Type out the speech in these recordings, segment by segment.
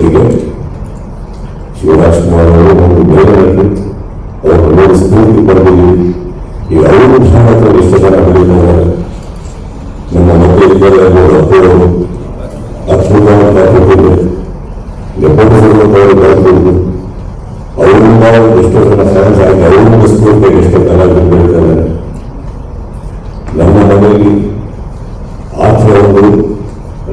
ಜೊತೆಗೆ ಶಿವರಾಜ್ ಕುಮಾರ್ ಅವರು ಒಂದು ಬೇರೆ ಅವರು ಒಳ್ಳೆಯ ಸ್ಫೂರ್ತಿ ಪಡೆದಿದ್ದೀವಿ. ಈಗ ಅವರು ಭಾರತ ಎಷ್ಟು ಜನ ಬೆಳೀತಾರೆ. ನಮ್ಮ ಮಧ್ಯೆ ಇದ್ದರೆ ಅದ್ಭುತವಾದ ಕೊಟ್ಟಿದೆ ಬರ್ಬೋದು. ಅವರಿಂದ ಎಷ್ಟೋ ಜನ ಫ್ಯಾನ್ಸ್ ಆಗಿ ಅವರಿಂದ ಸ್ಫೂರ್ತಿಗೆ ಎಷ್ಟೋ ಕಲಾವಿದರು ಬೆಳೀತಾರೆ. ನಮ್ಮ ಮನೆಯಲ್ಲಿ ಆಚೆ ಒಂದು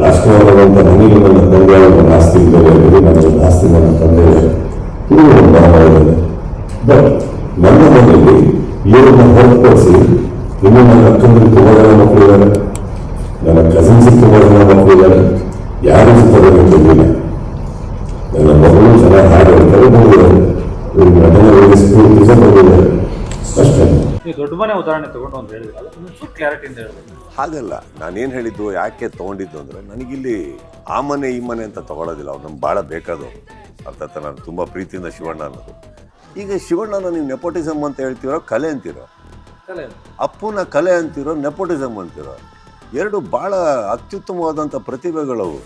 ರಾಜ್ಕುಮಾರ್ ಅಂತ ನನಗೆ ನನ್ನ ತಂದೆ ಒಂದು ಆಸ್ತಿ ಇದ್ದಾರೆ, ನನ್ನ ಆಸ್ತಿ ನನ್ನ ತಂದೆ ಇದು ಒಂದು ಭಾವ ಇದೆ. ಬಟ್ ನನ್ನ ಮನೆಯಲ್ಲಿ ಇವರನ್ನ ಹೊರತುಪಡಿಸಿ ಇನ್ನು ನನ್ನ ಅಕ್ಕಂದಿಗೆ ತುಂಬ ಜನ ಮಕ್ಕಳಿದ್ದಾರೆ, ನನ್ನ ಕಸಿನ್ಸಿಗೆ ತುಂಬ ಜನ ಮಕ್ಕಳಿದ್ದಾರೆ. ಯಾರು ಸುತ್ತದಲ್ಲಿ ಗೊತ್ತಿಲ್ಲ. ನನ್ನ ಮಗಳು ಚೆನ್ನಾಗಿ ಹಾಡು ಹೇಳ್ತಾರೆ, ಬಂದಿದ್ದಾರೆ. ಇವ್ರ ನಟನೆ ಸ್ಫೂರ್ತಿ ಬಂದಿದ್ದಾರೆ ಅಷ್ಟೇ. ದೊಡ್ಡ ಮನೆ ಉದಾಹರಣೆ ತಗೊಂಡು ಅಂತ ಹೇಳಿದ್ರಲ್ಲ, ಕ್ಲಾರಿಟಿಯಿಂದ ಹೇಳ್ಬೋದು. ಹಾಗಲ್ಲ, ನಾನೇನು ಹೇಳಿದ್ದು ಯಾಕೆ ತೊಗೊಂಡಿದ್ದು ಅಂದರೆ, ನನಗಿಲ್ಲಿ ಆ ಮನೆ ಈ ಮನೆ ಅಂತ ತೊಗೊಳೋದಿಲ್ಲ. ಅವ್ರು ನಮ್ಗೆ ಭಾಳ ಬೇಕಾದವರು. ಅರ್ಥಾತ್ ನಾನು ತುಂಬ ಪ್ರೀತಿಯಿಂದ ಶಿವಣ್ಣ ಅನ್ನೋದು. ಈಗ ಶಿವಣ್ಣನ ನೀವು ನೆಪೋಟಿಸಮ್ ಅಂತ ಹೇಳ್ತೀರೋ, ಕಲೆ ಅಂತೀರೋ. ಅಪ್ಪುನ ಕಲೆ ಅಂತೀರೋ, ನೆಪೋಟಿಸಮ್ ಅಂತೀರೋ. ಎರಡು ಭಾಳ ಅತ್ಯುತ್ತಮವಾದಂಥ ಪ್ರತಿಭೆಗಳವು.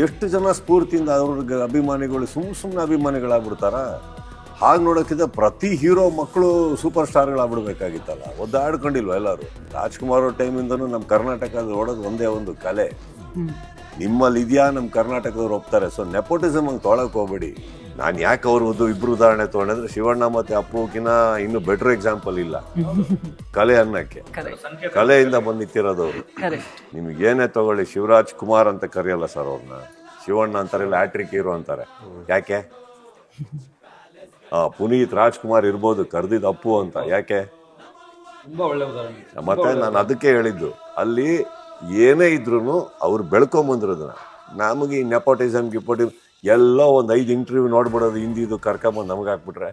ಎಷ್ಟು ಜನ ಸ್ಫೂರ್ತಿಯಿಂದ ಅವ್ರಿಗೆ ಅಭಿಮಾನಿಗಳು ಸುಮ್ಮನೆ ಅಭಿಮಾನಿಗಳಾಗ್ಬಿಡ್ತಾರ. ಹಾಗೆ ನೋಡೋಕ್ಕಿಂತ ಪ್ರತಿ ಹೀರೋ ಮಕ್ಕಳು ಸೂಪರ್ ಸ್ಟಾರ್ಗಳಾಗ್ಬಿಡ್ಬೇಕಾಗಿತ್ತಲ್ಲ. ಒದ್ದಾಡ್ಕೊಂಡಿಲ್ವ ಎಲ್ಲರೂ? ರಾಜ್ಕುಮಾರ್ ಅವ್ರ ಟೈಮಿಂದನೂ ನಮ್ಮ ಕರ್ನಾಟಕದ ಓಡೋದು ಒಂದೇ ಒಂದು ಕಲೆ. ನಿಮ್ಮಲ್ಲಿ ಇದೆಯಾ, ನಮ್ಮ ಕರ್ನಾಟಕದವ್ರು ಒಪ್ತಾರೆ. ಸೊ ನೆಪೋಟಿಸಮ್ ಹಂಗೆ ತೊಗೊಳಕ್ಕೆ ಹೋಗ್ಬೇಡಿ. ನಾನು ಯಾಕೆ ಅವ್ರದ್ದು ಇಬ್ಬರು ಉದಾಹರಣೆ ತೊಗೊಂಡಿದ್ರೆ, ಶಿವಣ್ಣ ಮತ್ತು ಅಪ್ಪುಕಿನ ಇನ್ನೂ ಬೆಟರ್ ಎಕ್ಸಾಂಪಲ್ ಇಲ್ಲ ಕಲೆ ಅನ್ನಕ್ಕೆ. ಕಲೆಯಿಂದ ಬಂದು ನಿಂತಿರೋದವ್ರು. ನಿಮಗೇನೇ ತಗೊಳ್ಳಿ, ಶಿವರಾಜ್ ಕುಮಾರ್ ಅಂತ ಕರೆಯಲ್ಲ ಸರ್ ಅವ್ರನ್ನ, ಶಿವಣ್ಣ ಅಂತಾರೆ, ಇಲ್ಲ ಹ್ಯಾಟ್ರಿಕ್ ಹೀರೋ ಅಂತಾರೆ. ಯಾಕೆ? ಪುನೀತ್ ರಾಜ್ಕುಮಾರ್ ಇರ್ಬೋದು, ಕರೆದಿದ್ದು ಅಪ್ಪು ಅಂತ. ಯಾಕೆ? ಮತ್ತೆ ನಾನು ಅದಕ್ಕೆ ಹೇಳಿದ್ದು, ಅಲ್ಲಿ ಏನೇ ಇದ್ರು ಅವ್ರು ಬೆಳ್ಕೊಂಬಂದಿರೋದನ್ನ. ನಮಗೆ ಈ ನೆಪೋಟಿಸಮ್ ಗಿಪೋಟಿಸಮ್ ಎಲ್ಲೋ ಒಂದು 5 ಇಂಟರ್ವ್ಯೂ ನೋಡ್ಬಿಡೋದು, ಹಿಂದಿದು ಕರ್ಕೊಂಬಂದು ನಮಗೆ ಹಾಕ್ಬಿಟ್ರೆ